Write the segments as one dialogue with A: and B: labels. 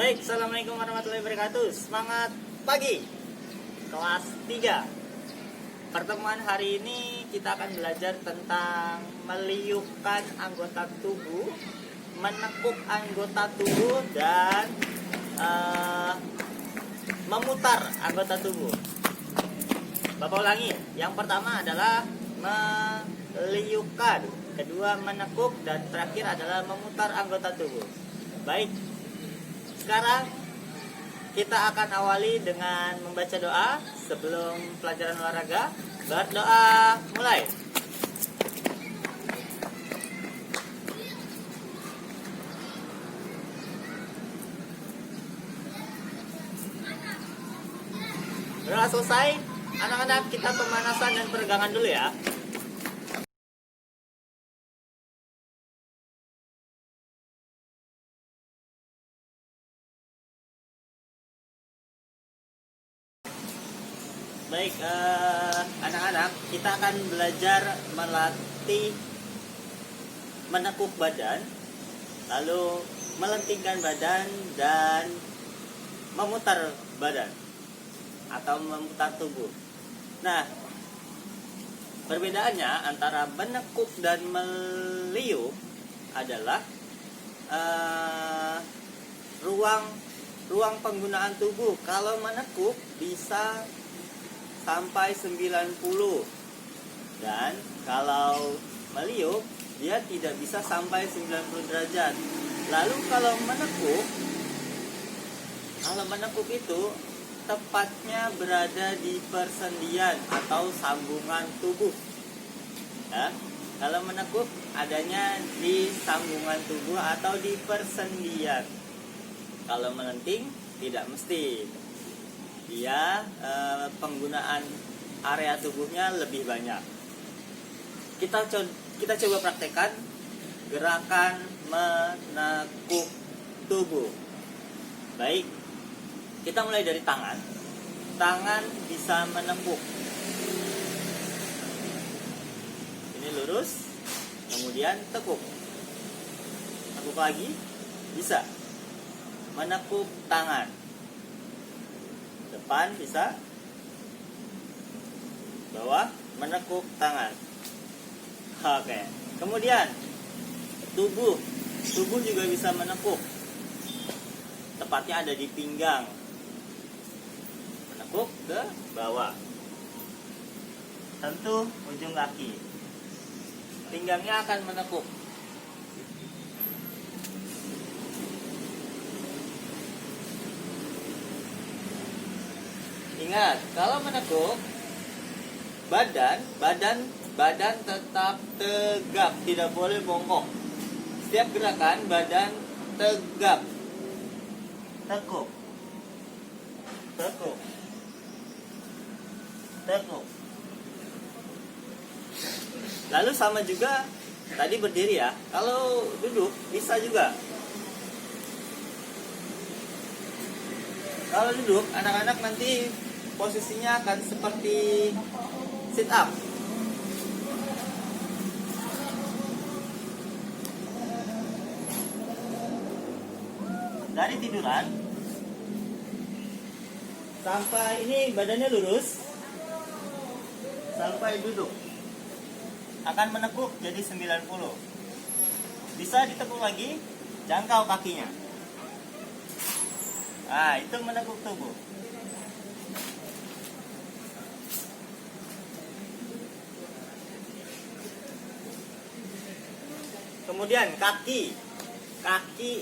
A: Baik, Assalamualaikum warahmatullahi wabarakatuh. Semangat pagi kelas 3. Pertemuan hari ini kita akan belajar tentang meliupkan anggota tubuh, menekuk anggota tubuh, dan memutar anggota tubuh. Bapak ulangi, yang pertama adalah meliupkan, kedua menekuk, dan terakhir adalah memutar anggota tubuh. Baik, sekarang kita akan awali dengan membaca doa sebelum pelajaran olahraga. Berdoa mulai. Doa selesai, anak-anak kita pemanasan dan peregangan dulu ya. Baik, anak-anak, kita akan belajar melatih menekuk badan, lalu melentingkan badan, dan memutar badan atau memutar tubuh. Nah, perbedaannya antara menekuk dan meliuk adalah ruang penggunaan tubuh. Kalau menekuk bisa sampai 90, dan kalau meliuk dia tidak bisa sampai 90 derajat. Lalu kalau menekuk itu tepatnya berada di persendian atau sambungan tubuh. Ya, kalau menekuk adanya di sambungan tubuh atau di persendian. Kalau melenting tidak mesti. Dia penggunaan area tubuhnya lebih banyak. Kita coba praktekkan gerakan menekuk tubuh. Baik, kita mulai dari tangan. Tangan bisa menekuk. Ini lurus, kemudian tekuk. Tekuk lagi, bisa. Menekuk tangan. Depan bisa, bawah, menekuk tangan. Oke. Kemudian tubuh juga bisa menekuk. Tepatnya ada di pinggang. Menekuk ke bawah. Tentu ujung kaki. Pinggangnya akan menekuk. Ingat, kalau menekuk badan tetap tegap, tidak boleh bongkok. Setiap gerakan badan tegap. Tekuk. Tekuk. Tekuk. Lalu sama juga tadi berdiri ya. Kalau duduk bisa juga. Kalau duduk, anak-anak nanti posisinya akan seperti sit up. Dari tiduran sampai ini badannya lurus, sampai duduk akan menekuk jadi 90. Bisa ditekuk lagi, jangkau kakinya. Nah, itu menekuk tubuh. Kemudian kaki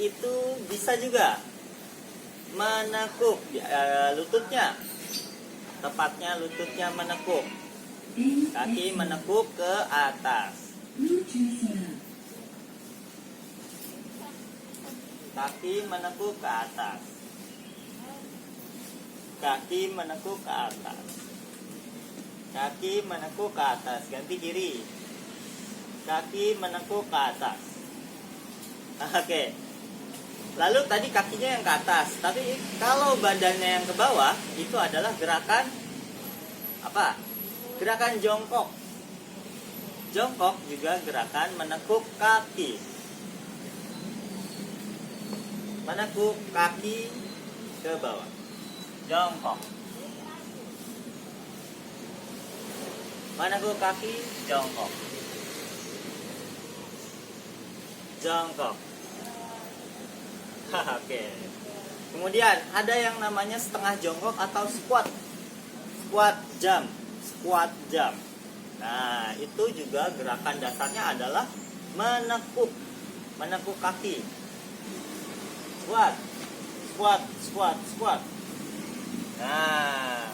A: itu bisa juga menekuk lututnya. Tepatnya lututnya menekuk. Kaki menekuk ke atas. Kaki menekuk ke atas. Kaki menekuk ke atas. Kaki menekuk ke atas. Ganti kiri. Kaki menekuk ke atas. Oke. Lalu tadi kakinya yang ke atas. Tapi kalau badannya yang ke bawah, itu adalah gerakan apa? Gerakan jongkok. Jongkok juga gerakan menekuk kaki. menekuk kaki ke bawah. Jongkok. Menekuk kaki, jongkok. Jongkok. Oke. Kemudian ada yang namanya setengah jongkok atau squat. Squat jump. Squat jump. Nah, itu juga gerakan dasarnya adalah menekuk. Menekuk kaki. Squat. Squat, squat, squat. Nah,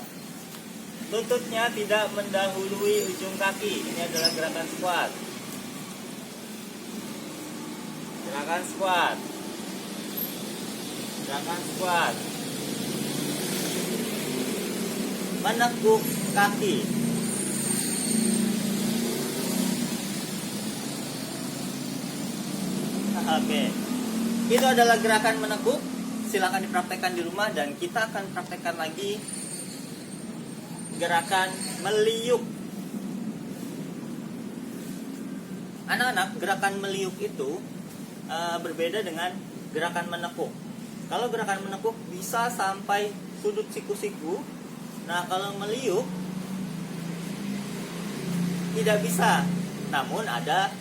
A: lututnya tidak mendahului ujung kaki. Ini adalah gerakan squat. Gerakan squat. Gerakan squat. Menekuk kaki. Oke. Itu adalah gerakan menekuk. Silakan dipraktekkan di rumah dan kita akan praktekkan lagi gerakan meliuk. Anak-anak, gerakan meliuk itu berbeda dengan gerakan menekuk. Kalau gerakan menekuk bisa sampai sudut siku-siku. Nah, kalau meliuk tidak bisa. Namun ada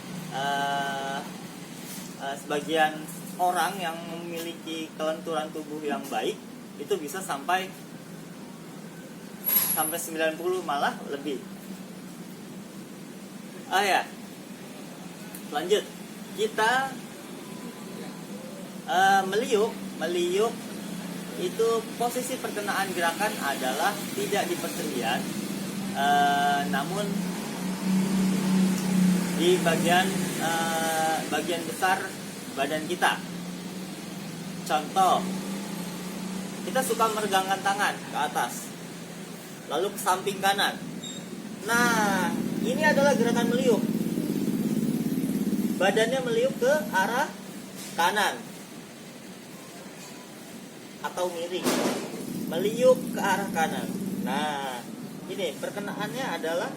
A: sebagian orang yang memiliki kelenturan tubuh yang baik itu bisa sampai 90 malah lebih. Ya. Lanjut. Kita meliuk itu posisi perkenaan gerakan adalah tidak di persendian, namun di bagian besar badan kita. Contoh, kita suka meregangkan tangan ke atas, lalu ke samping kanan. Nah, ini adalah gerakan meliuk. Badannya meliuk ke arah kanan atau miring, meliuk ke arah kanan. Nah, ini perkenaannya adalah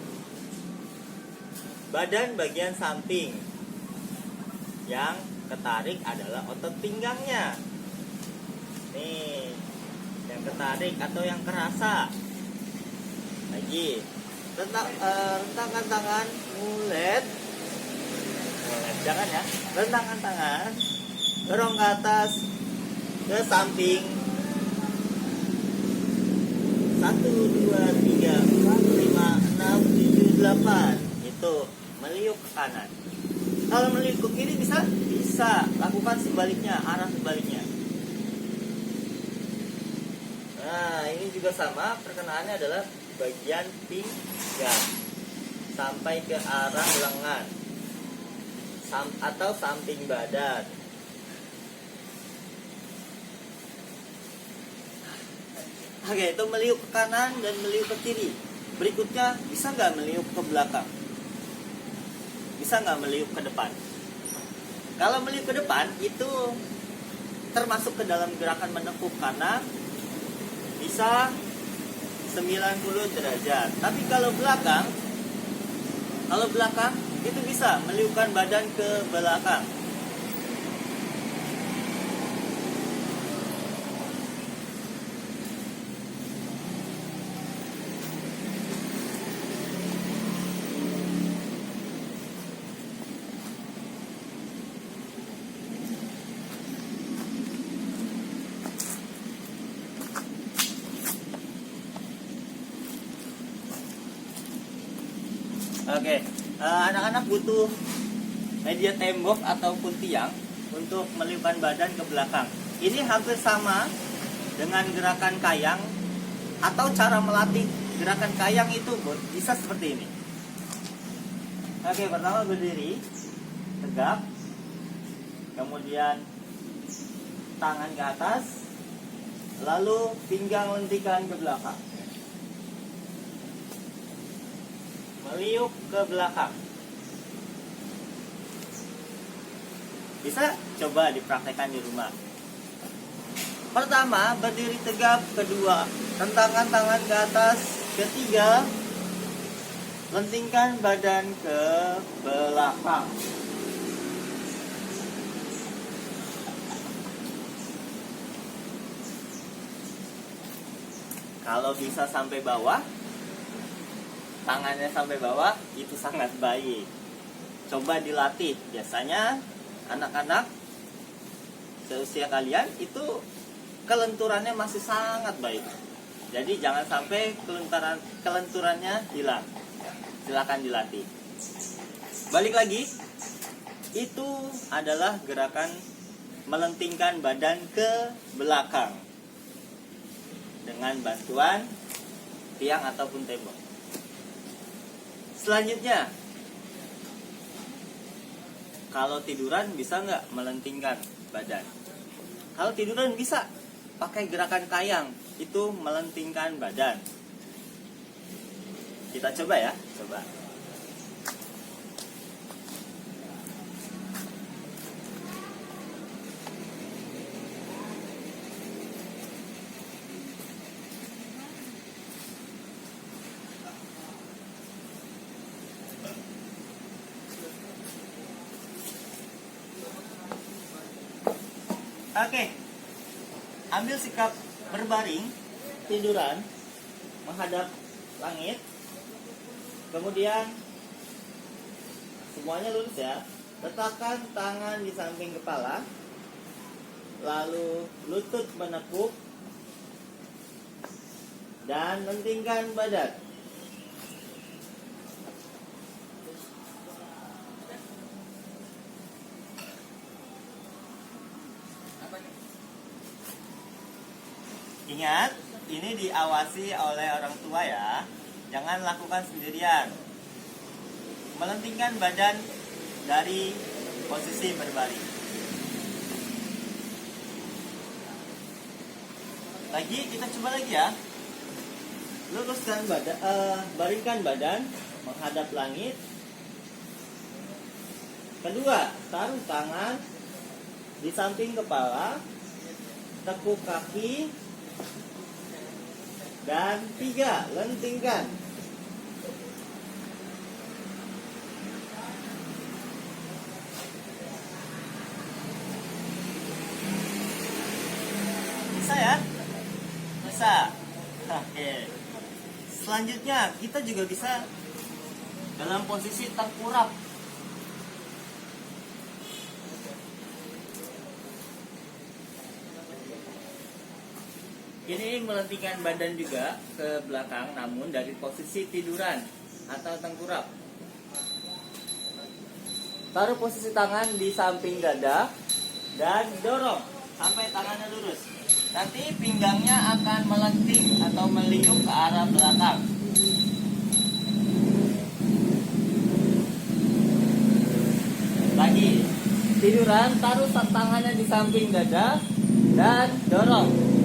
A: badan bagian samping. Yang ketarik adalah otot pinggangnya. Nih, yang ketarik atau yang kerasa. Lagi, rentangkan tangan, mulet, jangan ya, rentangkan tangan, dorong ke atas, ke samping. 1, 2, 3, 4, 5, 6, 7, 8. Itu meliuk ke kanan. Kalau meliuk ke kiri bisa lakukan sebaliknya, arah sebaliknya. Nah, ini juga sama, perkenaannya adalah bagian pinggang sampai ke arah lengan atau samping badan. Oke, itu meliuk ke kanan dan meliuk ke kiri. Berikutnya, bisa nggak meliuk ke belakang? Bisa nggak meliuk ke depan? Kalau meliuk ke depan, itu termasuk ke dalam gerakan menekuk karena bisa 90 derajat. Tapi kalau belakang itu bisa meliukkan badan ke belakang. Oke, anak-anak butuh media tembok ataupun tiang untuk meliupkan badan ke belakang. Ini hampir sama dengan gerakan kayang atau cara melatih gerakan kayang itu bisa seperti ini. Oke, pertama berdiri tegak, kemudian tangan ke atas, lalu pinggang lentikan ke belakang. Meliuk ke belakang. Bisa coba dipraktekkan di rumah. Pertama, berdiri tegap. Kedua, rentangkan tangan ke atas. Ketiga, lentingkan badan ke belakang. Kalau bisa sampai bawah, tangannya sampai bawah, itu sangat baik. Coba dilatih. Biasanya anak-anak seusia kalian itu kelenturannya masih sangat baik. Jadi jangan sampai kelenturannya hilang. Silakan dilatih. Balik lagi, itu adalah gerakan melentingkan badan ke belakang dengan bantuan tiang ataupun tembok. Selanjutnya, kalau tiduran bisa nggak melentingkan badan? Kalau tiduran bisa, pakai gerakan kayang, itu melentingkan badan. Kita coba ya, coba. Oke, ambil sikap berbaring, tiduran, menghadap langit. Kemudian semuanya lurus ya. Letakkan tangan di samping kepala, lalu lutut menekuk, dan lentingkan badan. Ingat, ini diawasi oleh orang tua ya. Jangan lakukan sendirian. Melentingkan badan dari posisi berbaring. Lagi, kita coba lagi ya. Luruskan badan, baringkan badan menghadap langit. Kedua, taruh tangan di samping kepala, tekuk kaki. Dan 3, lentingkan. Bisa ya? Bisa. Oke. Selanjutnya, kita juga bisa dalam posisi tengkurap. Ini melentingkan badan juga ke belakang, namun dari posisi tiduran atau tengkurap. Taruh posisi tangan di samping dada dan dorong sampai tangannya lurus. Nanti pinggangnya akan melenting atau meliuk ke arah belakang. Lagi, tiduran, taruh tangannya di samping dada dan dorong.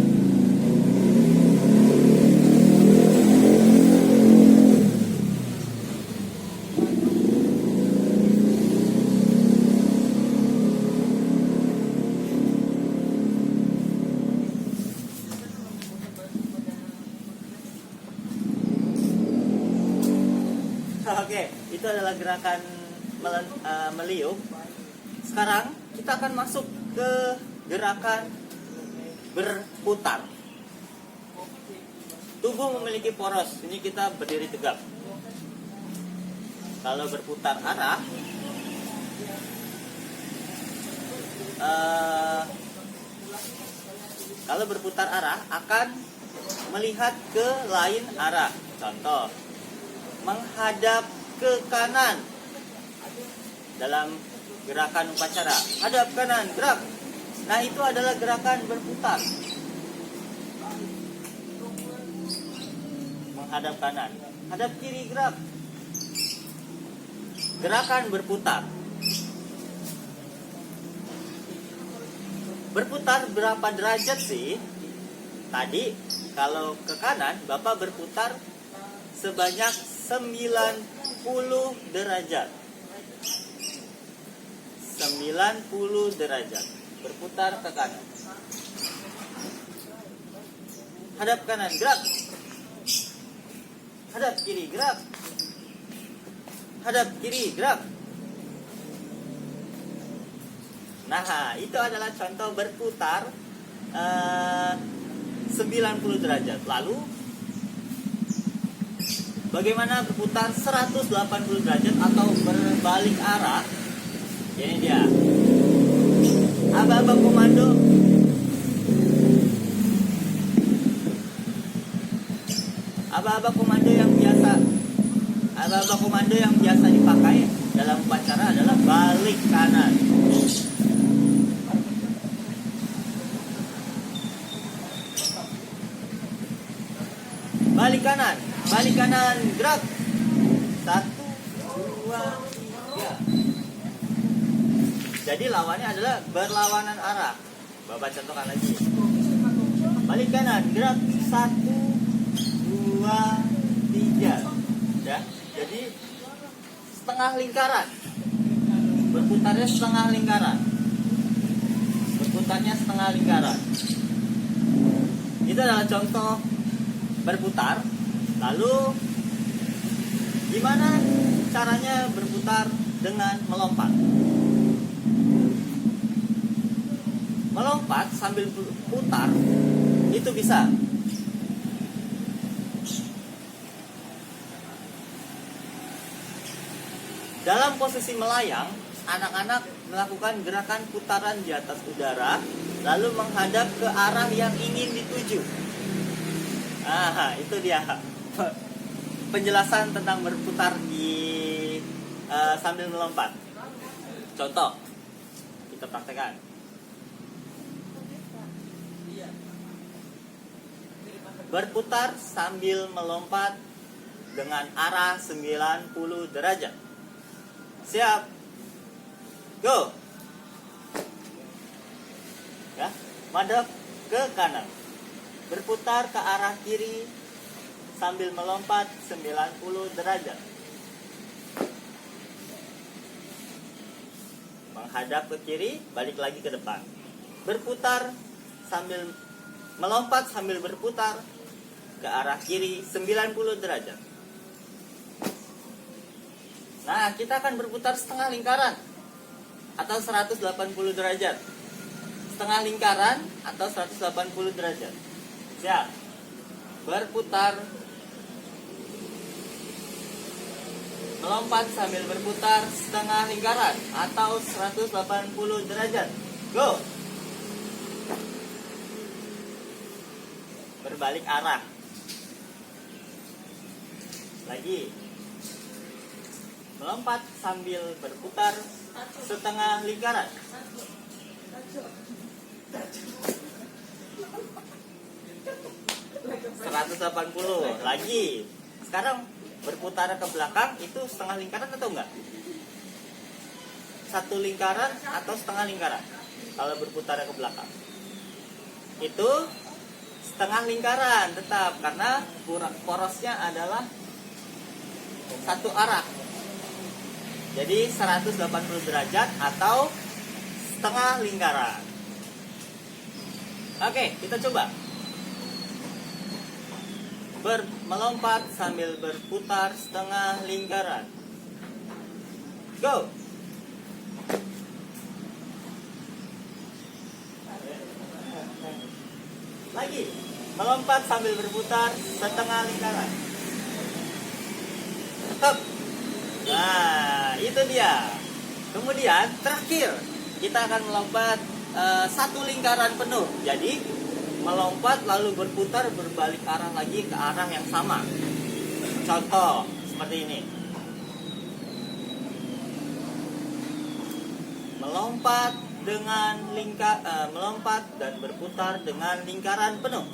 A: Oke, itu adalah gerakan meliuk. Sekarang kita akan masuk ke gerakan berputar. Tubuh memiliki poros. Ini kita berdiri tegak. Kalau berputar arah, akan melihat ke lain arah. Contoh, menghadap ke kanan dalam gerakan upacara. Hadap kanan, gerak. Nah, itu adalah gerakan berputar. Menghadap kanan, hadap kiri, gerak. Gerakan berputar. Berputar berapa derajat sih? Tadi kalau ke kanan, Bapak berputar sebanyak 90 derajat. 90 derajat. Berputar ke kanan. Hadap kanan, gerak. Hadap kiri, gerak. Hadap kiri, gerak. Nah, itu adalah contoh berputar 90 derajat. Lalu bagaimana berputar 180 derajat atau berbalik arah. Ini dia. Aba-aba komando. Aba-aba komando yang biasa dipakai dalam upacara adalah balik kanan. Balik kanan, gerak. 1, 2, 3. Jadi lawannya adalah berlawanan arah. Bapak contohkan lagi. Balik kanan, gerak. 1, 2, 3. Ya, jadi setengah lingkaran. Berputarnya setengah lingkaran. Itu adalah contoh berputar. Lalu gimana caranya berputar dengan melompat? Melompat sambil putar itu bisa. Dalam posisi melayang, anak-anak melakukan gerakan putaran di atas udara, lalu menghadap ke arah yang ingin dituju. Itu dia penjelasan tentang berputar di sambil melompat. Contoh, kita praktekkan. Berputar sambil melompat dengan arah 90 derajat. Siap. Go. Ya, madhab ke kanan. Berputar ke arah kiri sambil melompat 90 derajat. Menghadap ke kiri, balik lagi ke depan. Berputar sambil melompat sambil berputar ke arah kiri 90 derajat. Nah, kita akan berputar setengah lingkaran atau 180 derajat. Setengah lingkaran atau 180 derajat. Siap. Berputar. Melompat sambil berputar setengah lingkaran atau 180 derajat. Go. Berbalik arah. Lagi. Melompat sambil berputar setengah lingkaran. 180 lagi. Sekarang berputar ke belakang itu setengah lingkaran atau enggak? Satu lingkaran atau setengah lingkaran? Kalau berputar ke belakang itu setengah lingkaran tetap, karena porosnya adalah satu arah. Jadi 180 derajat atau setengah lingkaran. Oke, kita coba. Melompat sambil berputar setengah lingkaran. Go. Lagi. Melompat sambil berputar setengah lingkaran. Stop. Nah, itu dia. Kemudian terakhir kita akan melompat satu lingkaran penuh. Jadi melompat lalu berputar berbalik arah lagi ke arah yang sama. Contoh seperti ini. Melompat dan berputar dengan lingkaran penuh.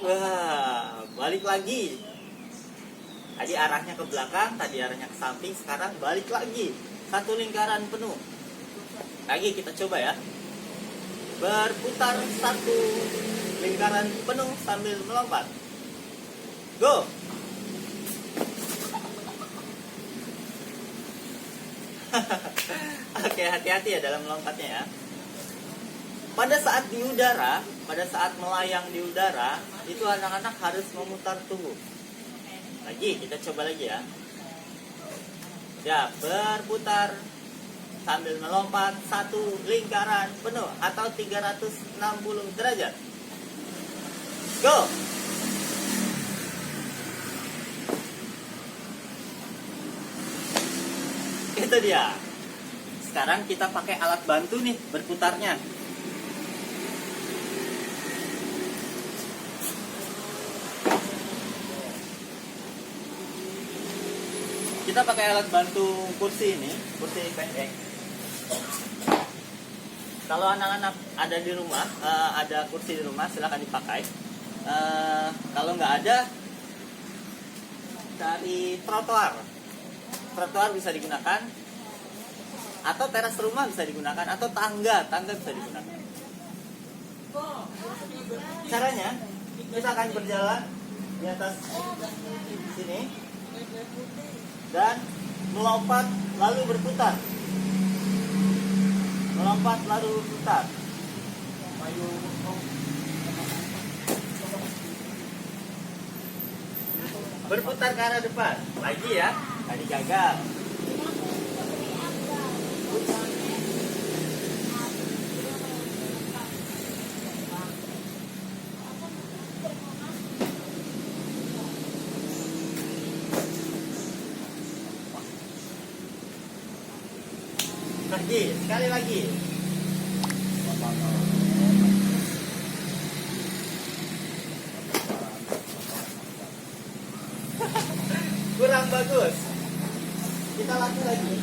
A: Wah, balik lagi. Tadi arahnya ke belakang, tadi arahnya ke samping, sekarang balik lagi. Satu lingkaran penuh. Lagi kita coba ya. Berputar satu lingkaran penuh sambil melompat. Go. Oke, hati-hati ya dalam melompatnya ya. Pada saat di udara, pada saat melayang di udara, itu anak-anak harus memutar tubuh. Lagi, kita coba lagi ya. Ya, berputar sambil melompat satu lingkaran penuh atau 360 derajat. Go. Itu dia. Sekarang kita pakai alat bantu nih berputarnya. Kita pakai alat bantu kursi ini, kursi pendek. Kalau anak-anak ada di rumah, ada kursi di rumah, silahkan dipakai. Kalau nggak ada, cari trotoar. Trotoar bisa digunakan, atau teras rumah bisa digunakan, atau tangga bisa digunakan. Caranya, kita akan berjalan di atas sini dan melompat lalu berputar. Melompat lalu berputar. Berputar ke arah depan. Lagi ya. Tadi gagal. Lagi, sekali lagi. Kurang bagus. Kita lagi.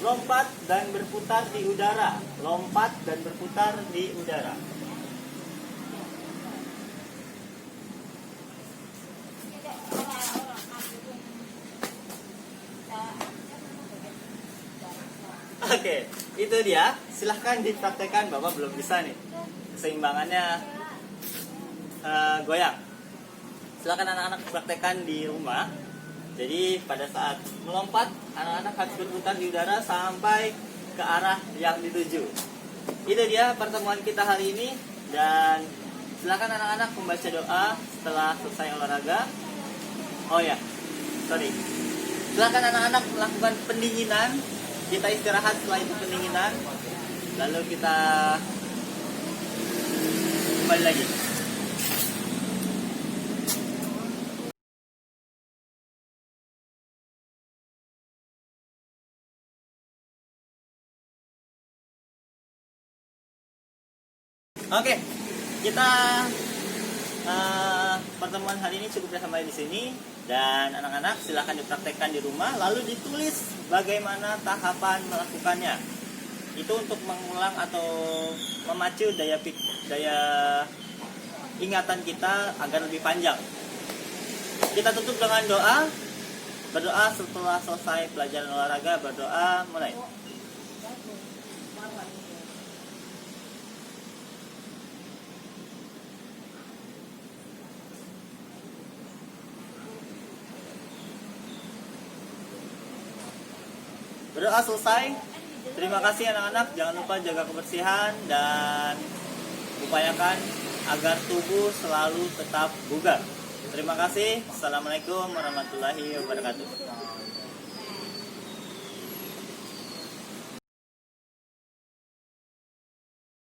A: Lompat dan berputar di udara. Lompat dan berputar di udara. Oke, itu dia. Silahkan dipraktekkan. Bapak belum bisa nih. Keseimbangannya goyang. Silahkan anak-anak praktekkan di rumah. Jadi pada saat melompat, anak-anak harus berputar di udara sampai ke arah yang dituju. Itu dia pertemuan kita hari ini. Dan silahkan anak-anak membaca doa setelah selesai olahraga. Oh ya, sorry. Silahkan anak-anak melakukan pendinginan. Kita istirahat setelah itu pendinginan. Lalu kita kembali lagi. Oke, kita pertemuan hari ini cukup sampai di sini. Dan anak-anak silahkan dipraktekkan di rumah, lalu ditulis bagaimana tahapan melakukannya. Itu untuk mengulang atau memacu daya ingatan kita agar lebih panjang. Kita tutup dengan doa. Berdoa setelah selesai pelajaran olahraga. Berdoa mulai. Berdoa selesai. Terima kasih anak-anak. Jangan lupa jaga kebersihan dan upayakan agar tubuh selalu tetap bugar. Terima kasih. Assalamualaikum warahmatullahi wabarakatuh.